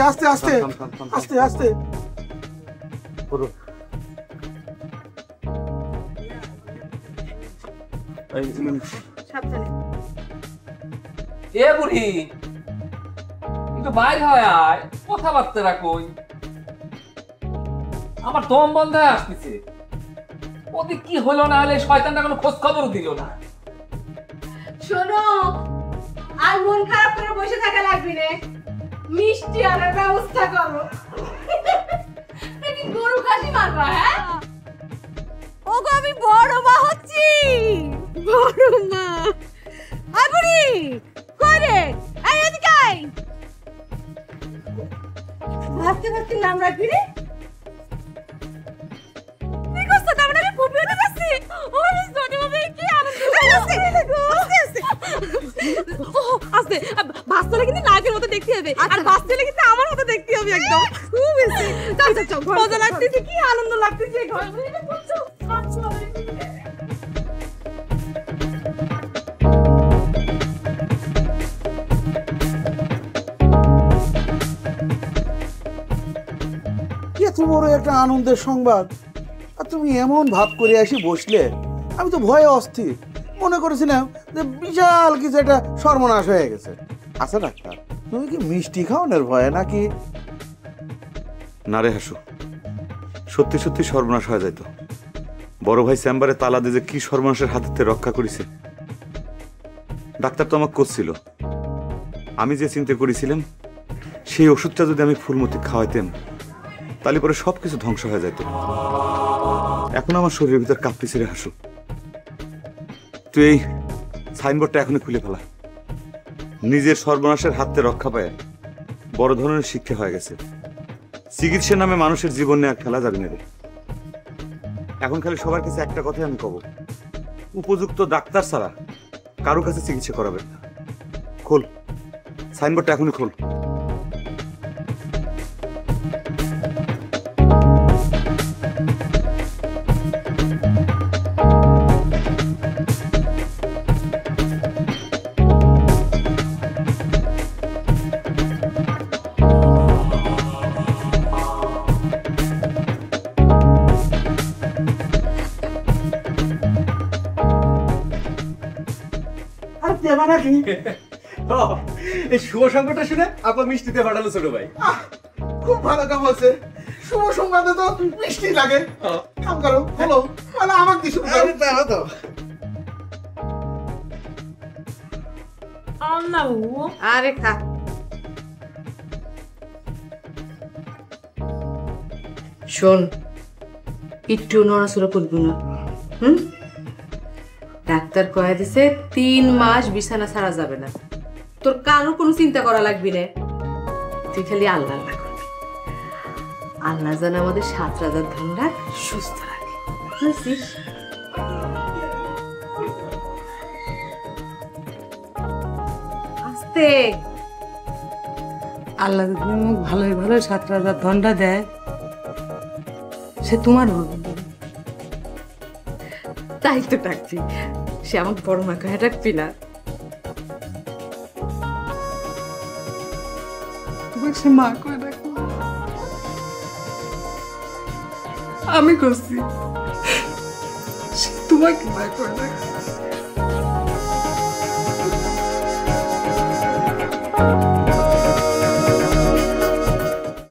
আস্তে আস্তে আস্তে আস্তে এ বুড়ি একটু বাইরে হয় আয়, কথাবার্তা রাখুন। আমার দম বন্ধ হয়ে আসতেছে। ওদের কি হলো না হলে শয়তানটা কোনো খোঁজ খবরও দিল না। শোনো, আর মন খারাপ করে বসে থাকা লাগবে রে, মিষ্টি আনার ব্যবস্থা করো। নাকি গরু খাসি মারবা? হ্যাঁ ওগো, আমি বড় মা হচ্ছি, বড় মা। আগুরি করে এই এদিকে আয়। ভাবতে ভাবতে নাম রাখবি রে? কি করছ? তার মানে আমি ফুপি হতে যাচ্ছি। ওরে সোনি বাবা, কি আনন্দ লাগছে। আস্তে বাচ্চারা কিন্তু নায়কের মতো দেখতে হবে, আর বাচ্চারা কিন্তু আমার মতো দেখতে হবে একদম। খুব বেশি মজা লাগতেছে, কি আনন্দ লাগতেছে। ঘরে বসে বলছো এত বড় একটা আনন্দের সংবাদ, আর তুমি এমন ভাব করে এসে বসলে। আমি তো ভয়ে অস্থির, মনে করেছিলাম যে বিশাল কিছু একটা সর্বনাশ হয়ে গেছে। আচ্ছা ডাক্তার, তুমি কি মিষ্টি খাওয়ানোর ভয়ে নাকি? না রে হাসু, সত্যি সত্যি সর্বনাশ হয়ে যাইতো। বড় ভাই চেম্বারে তালা দিয়ে যে কি সর্বনাশের হাতে রক্ষা করেছে। ডাক্তার তো আমাকে করছিল, আমি যে চিন্তা করেছিলাম সেই ওষুধটা যদি আমি ফুলমতি খাওয়াইতাম তাহলে পরে সবকিছু ধ্বংস হয়ে যেত। এখন আমার শরীরের ভিতর কাঁপতেছে রে হাসু। তুই এই সাইনবোর্ডটা এখনই খুলে ফেলা। নিজের সর্বনাশের হাতে রক্ষা পায় বড় ধরনের শিক্ষা হয়ে গেছে। চিকিৎসার নামে মানুষের জীবন নিয়ে আর খেলা যাবে না রে। এখন খালি সবার কাছে একটা কথাই আমি কব, উপযুক্ত ডাক্তার ছাড়া কারো কাছে চিকিৎসা করাবেন না। খোল সাইনবোর্ডটা, এখনই খোল। এই শুভ সংবাদটা শুনে আপা মিষ্টিতে পাঠালো ছোট ভাই। খুব ভালো কাম আছে, শুভ সংবাদে তো মিষ্টি লাগে। কাম করো, বলো, মানে আমাকে দিয়ে শুরু করো। আরে খা। শোন, একটু নড়াচড়া করবি না। ডাক্তার কয়ে দিছে 3 মাস বিছানা ছাড়া যাবে না। তোর কারো কোনো চিন্তা করা লাগবে না, তুই খালি আল্লাহ আল্লাহ করবি। আল্লাহ যেন আমাদের 7 রাজার ধনরা সুস্থ রাখে, বুঝছিস? আস্তে। আল্লাহ যদি মুখ ভালোই ভালো 7 রাজার ধনটা দেয়, সে তোমার হবে। তাই তো ডাকছি, সে আমার বড় মা কয়ে ডাকবি না? সে মা করে ডাকবো, আমি করছি, সে তোমাকে মা করে ডাকবে।